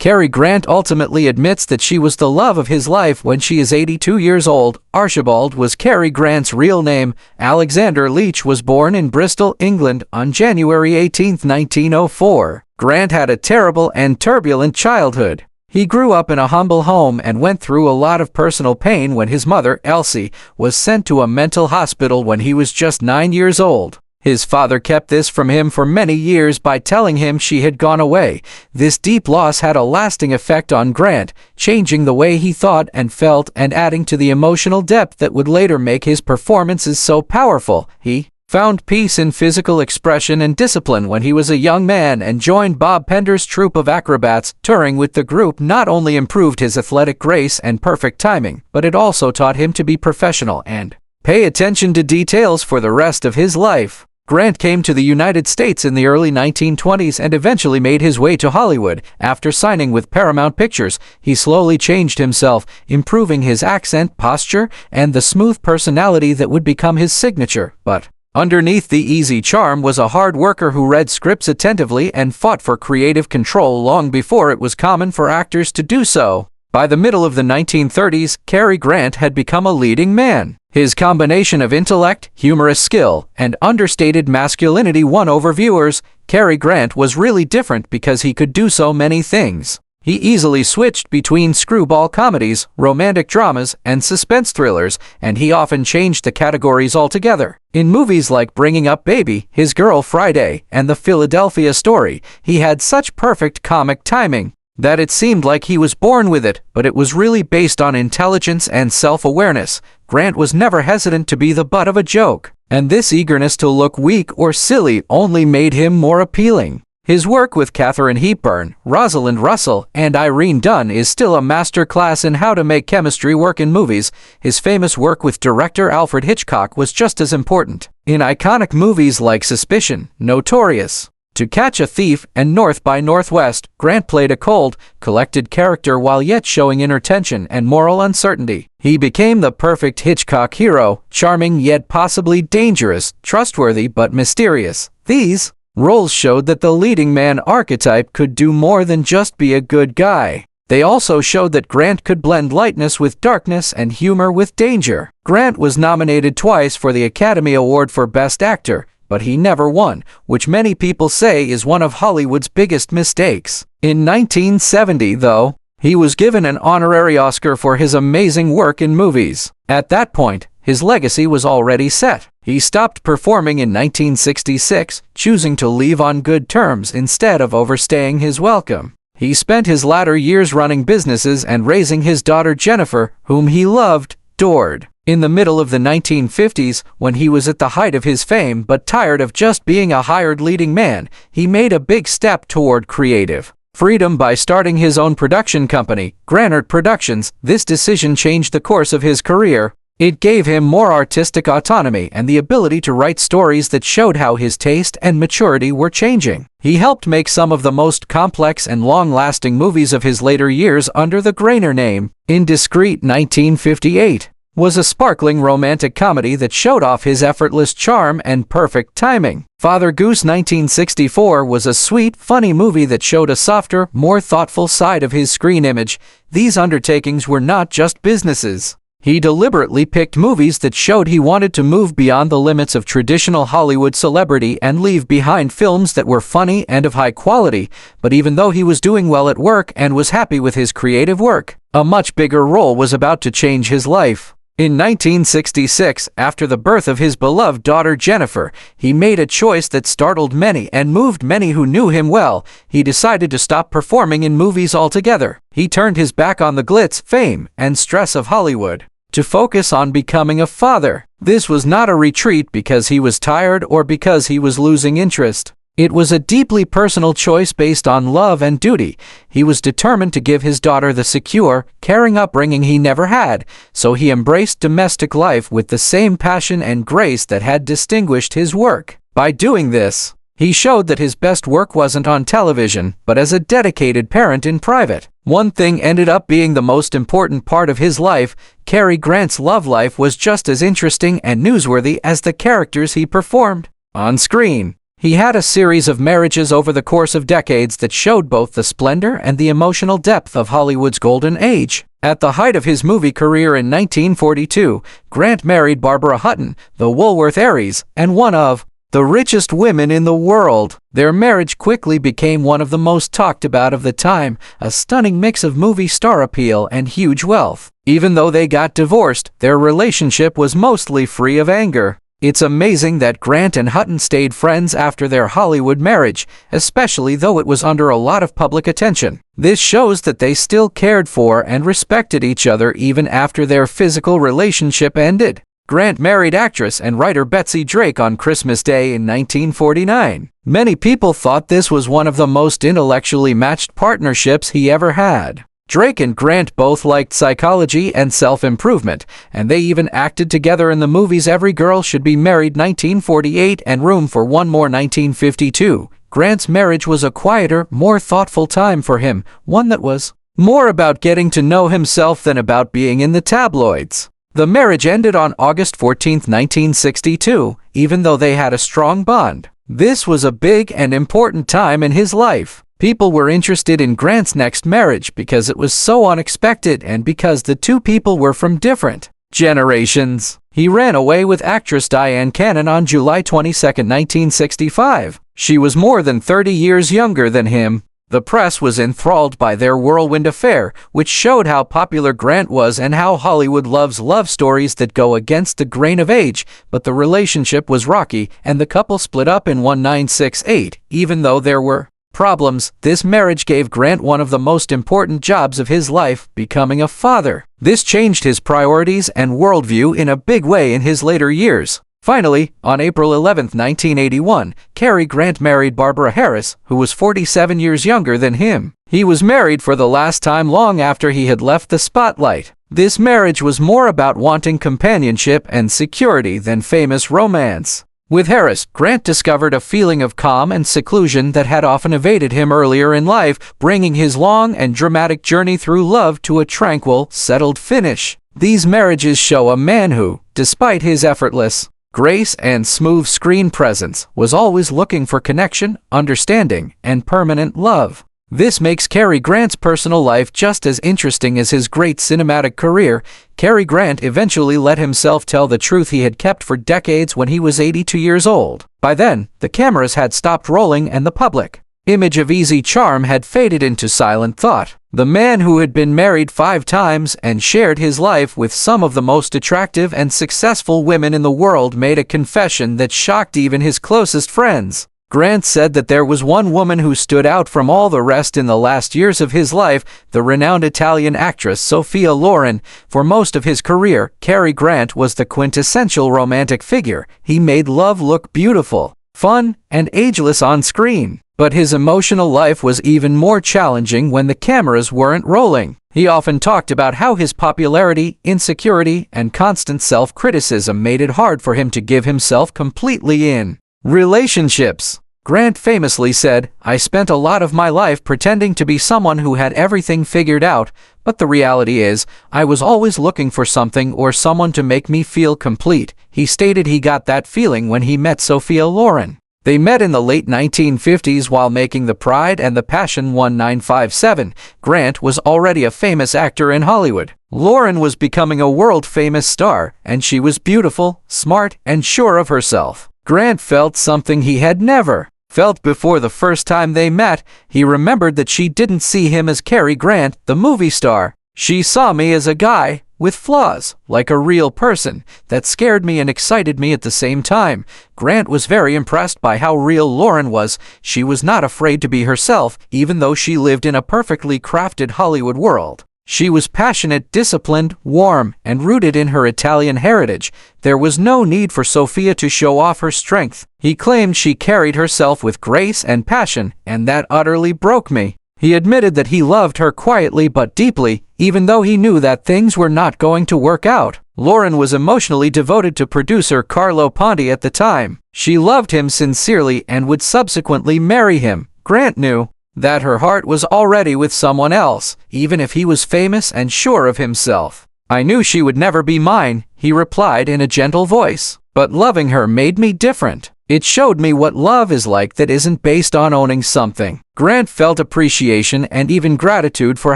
Cary Grant ultimately admits that she was the love of his life when she is 82 years old. Archibald was Cary Grant's real name. Alexander Leach was born in Bristol, England on January 18, 1904. Grant had a terrible and turbulent childhood. He grew up in a humble home and went through a lot of personal pain when his mother, Elsie, was sent to a mental hospital when he was just 9 years old. His father kept this from him for many years by telling him she had gone away. This deep loss had a lasting effect on Grant, changing the way he thought and felt and adding to the emotional depth that would later make his performances so powerful. He found peace in physical expression and discipline when he was a young man and joined Bob Pender's troupe of acrobats. Touring with the group not only improved his athletic grace and perfect timing, but it also taught him to be professional and pay attention to details for the rest of his life. Grant came to the United States in the early 1920s and eventually made his way to Hollywood. After signing with Paramount Pictures, he slowly changed himself, improving his accent, posture, and the smooth personality that would become his signature. But underneath the easy charm was a hard worker who read scripts attentively and fought for creative control long before it was common for actors to do so. By the middle of the 1930s, Cary Grant had become a leading man. His combination of intellect, humorous skill, and understated masculinity won over viewers. Cary Grant was really different because he could do so many things. He easily switched between screwball comedies, romantic dramas, and suspense thrillers, and he often changed the categories altogether. In movies like Bringing Up Baby, His Girl Friday, and The Philadelphia Story, he had such perfect comic timing that it seemed like he was born with it, but it was really based on intelligence and self-awareness. Grant was never hesitant to be the butt of a joke, and this eagerness to look weak or silly only made him more appealing. His work with Katharine Hepburn, Rosalind Russell, and Irene Dunne is still a masterclass in how to make chemistry work in movies. His famous work with director Alfred Hitchcock was just as important. In iconic movies like Suspicion, Notorious, To Catch a Thief, and North by Northwest, Grant played a cold, collected character while yet showing inner tension and moral uncertainty. He became the perfect Hitchcock hero, charming yet possibly dangerous, trustworthy but mysterious. These roles showed that the leading man archetype could do more than just be a good guy. They also showed that Grant could blend lightness with darkness and humor with danger. Grant was nominated twice for the Academy Award for Best Actor, but he never won, which many people say is one of Hollywood's biggest mistakes. In 1970, though, he was given an honorary Oscar for his amazing work in movies. At that point, his legacy was already set. He stopped performing in 1966, choosing to leave on good terms instead of overstaying his welcome. He spent his latter years running businesses and raising his daughter Jennifer, whom he loved, adored. In the middle of the 1950s, when he was at the height of his fame but tired of just being a hired leading man, he made a big step toward creative freedom by starting his own production company, Grant Productions. This decision changed the course of his career. It gave him more artistic autonomy and the ability to write stories that showed how his taste and maturity were changing. He helped make some of the most complex and long-lasting movies of his later years under the Grant name. Indiscreet, 1958, was a sparkling romantic comedy that showed off his effortless charm and perfect timing. Father Goose, 1964, was a sweet, funny movie that showed a softer, more thoughtful side of his screen image. These undertakings were not just businesses. He deliberately picked movies that showed he wanted to move beyond the limits of traditional Hollywood celebrity and leave behind films that were funny and of high quality. But even though he was doing well at work and was happy with his creative work, a much bigger role was about to change his life. In 1966, after the birth of his beloved daughter Jennifer, he made a choice that startled many and moved many who knew him well. He decided to stop performing in movies altogether. He turned his back on the glitz, fame, and stress of Hollywood to focus on becoming a father. This was not a retreat because he was tired or because he was losing interest. It was a deeply personal choice based on love and duty. He was determined to give his daughter the secure, caring upbringing he never had, so he embraced domestic life with the same passion and grace that had distinguished his work. By doing this, he showed that his best work wasn't on television, but as a dedicated parent in private. One thing ended up being the most important part of his life. Cary Grant's love life was just as interesting and newsworthy as the characters he performed on screen. He had a series of marriages over the course of decades that showed both the splendor and the emotional depth of Hollywood's golden age. At the height of his movie career in 1942, Grant married Barbara Hutton, the Woolworth heiress, and one of the richest women in the world. Their marriage quickly became one of the most talked about of the time, a stunning mix of movie star appeal and huge wealth. Even though they got divorced, their relationship was mostly free of anger. It's amazing that Grant and Hutton stayed friends after their Hollywood marriage, especially though it was under a lot of public attention. This shows that they still cared for and respected each other even after their physical relationship ended. Grant married actress and writer Betsy Drake on Christmas Day in 1949. Many people thought this was one of the most intellectually matched partnerships he ever had. Drake and Grant both liked psychology and self-improvement, and they even acted together in the movies Every Girl Should Be Married 1948 and Room for One More 1952. Grant's marriage was a quieter, more thoughtful time for him, one that was more about getting to know himself than about being in the tabloids. The marriage ended on August 14, 1962, even though they had a strong bond. This was a big and important time in his life. People were interested in Grant's next marriage because it was so unexpected and because the two people were from different generations. He ran away with actress Diane Cannon on July 22, 1965. She was more than 30 years younger than him. The press was enthralled by their whirlwind affair, which showed how popular Grant was and how Hollywood loves love stories that go against the grain of age, but the relationship was rocky and the couple split up in 1968. Even though there were problems, this marriage gave Grant one of the most important jobs of his life, becoming a father. This changed his priorities and worldview in a big way in his later years. Finally, on April 11, 1981, Cary Grant married Barbara Harris, who was 47 years younger than him. He was married for the last time long after he had left the spotlight. This marriage was more about wanting companionship and security than famous romance. With Harris, Grant discovered a feeling of calm and seclusion that had often evaded him earlier in life, bringing his long and dramatic journey through love to a tranquil, settled finish. These marriages show a man who, despite his effortless grace and smooth screen presence, was always looking for connection, understanding, and permanent love. This makes Cary Grant's personal life just as interesting as his great cinematic career. Cary Grant eventually let himself tell the truth he had kept for decades when he was 82 years old. By then, the cameras had stopped rolling and the public image of easy charm had faded into silent thought. The man who had been married 5 times and shared his life with some of the most attractive and successful women in the world made a confession that shocked even his closest friends. Grant said that there was one woman who stood out from all the rest in the last years of his life, the renowned Italian actress Sophia Loren. For most of his career, Cary Grant was the quintessential romantic figure. He made love look beautiful, fun, and ageless on screen. But his emotional life was even more challenging when the cameras weren't rolling. He often talked about how his popularity, insecurity, and constant self-criticism made it hard for him to give himself completely in relationships. Grant famously said, "I spent a lot of my life pretending to be someone who had everything figured out, but the reality is, I was always looking for something or someone to make me feel complete." He stated he got that feeling when he met Sophia Loren. They met in the late 1950s while making The Pride and the Passion 1957. Grant was already a famous actor in Hollywood. Loren was becoming a world-famous star, and she was beautiful, smart, and sure of herself. Grant felt something he had never felt before the first time they met. He remembered that she didn't see him as Cary Grant, the movie star. "She saw me as a guy with flaws, like a real person. That scared me and excited me at the same time." Grant was very impressed by how real Loren was. She was not afraid to be herself, even though she lived in a perfectly crafted Hollywood world. She was passionate, disciplined, warm, and rooted in her Italian heritage. There was no need for Sophia to show off her strength. He claimed she carried herself with grace and passion, and that utterly broke me. He admitted that he loved her quietly but deeply, even though he knew that things were not going to work out. Loren was emotionally devoted to producer Carlo Ponti at the time. She loved him sincerely and would subsequently marry him. Grant knew that her heart was already with someone else, even if he was famous and sure of himself. "I knew she would never be mine," he replied in a gentle voice. "But loving her made me different. It showed me what love is like that isn't based on owning something. Grant felt appreciation and even gratitude for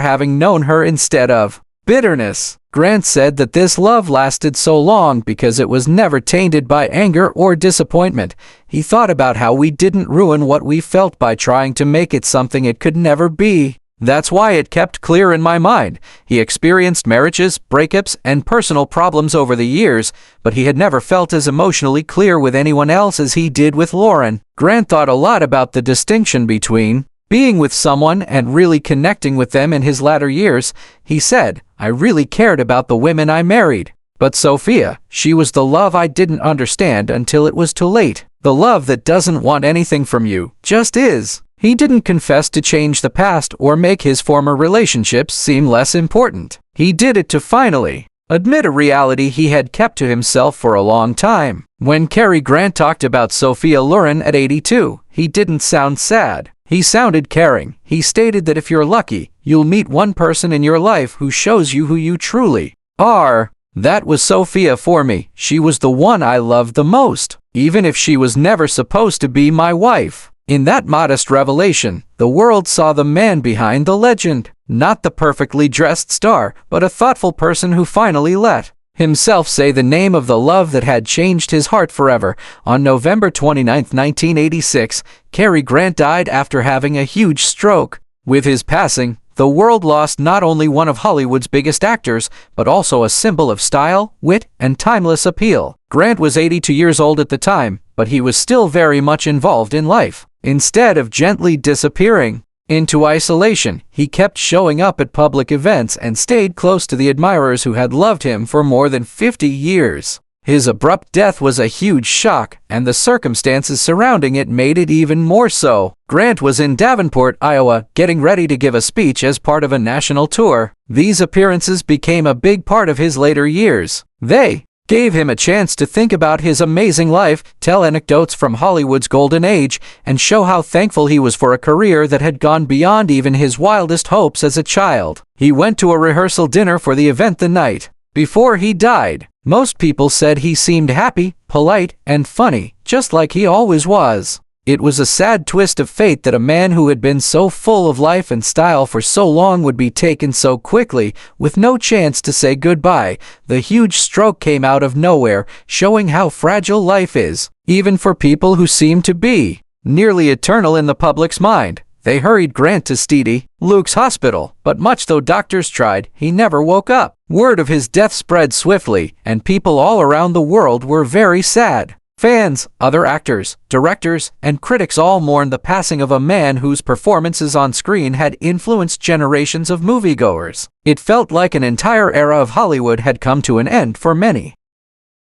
having known her instead of bitterness. Grant said that this love lasted so long because it was never tainted by anger or disappointment. He thought about how we didn't ruin what we felt by trying to make it something it could never be. That's why it kept clear in my mind. He experienced marriages, breakups, and personal problems over the years, but he had never felt as emotionally clear with anyone else as he did with Lauren. Grant thought a lot about the distinction between being with someone and really connecting with them in his latter years. He said, "I really cared about the women I married. But Sophia, she was the love I didn't understand until it was too late. The love that doesn't want anything from you, just is." He didn't confess to change the past or make his former relationships seem less important. He did it to finally admit a reality he had kept to himself for a long time. When Cary Grant talked about Sophia Loren at 82, he didn't sound sad. He sounded caring. He stated that if you're lucky, you'll meet one person in your life who shows you who you truly are. That was Sophia for me. She was the one I loved the most, even if she was never supposed to be my wife. In that modest revelation, the world saw the man behind the legend, not the perfectly dressed star, but a thoughtful person who finally let himself say the name of the love that had changed his heart forever. On November 29, 1986, Cary Grant died after having a huge stroke. With his passing, the world lost not only one of Hollywood's biggest actors, but also a symbol of style, wit, and timeless appeal. Grant was 82 years old at the time, but he was still very much involved in life. Instead of gently disappearing into isolation, he kept showing up at public events and stayed close to the admirers who had loved him for more than 50 years. His abrupt death was a huge shock, and the circumstances surrounding it made it even more so. Grant was in Davenport, Iowa, getting ready to give a speech as part of a national tour. These appearances became a big part of his later years. They gave him a chance to think about his amazing life, tell anecdotes from Hollywood's golden age, and show how thankful he was for a career that had gone beyond even his wildest hopes as a child. He went to a rehearsal dinner for the event the night before he died. Most people said he seemed happy, polite, and funny, just like he always was. It was a sad twist of fate that a man who had been so full of life and style for so long would be taken so quickly, with no chance to say goodbye. The huge stroke came out of nowhere, showing how fragile life is, even for people who seem to be nearly eternal in the public's mind. They hurried Grant to Stevie Luke's hospital, but much though doctors tried, he never woke up. Word of his death spread swiftly, and people all around the world were very sad. Fans, other actors, directors, and critics all mourned the passing of a man whose performances on screen had influenced generations of moviegoers. It felt like an entire era of Hollywood had come to an end for many.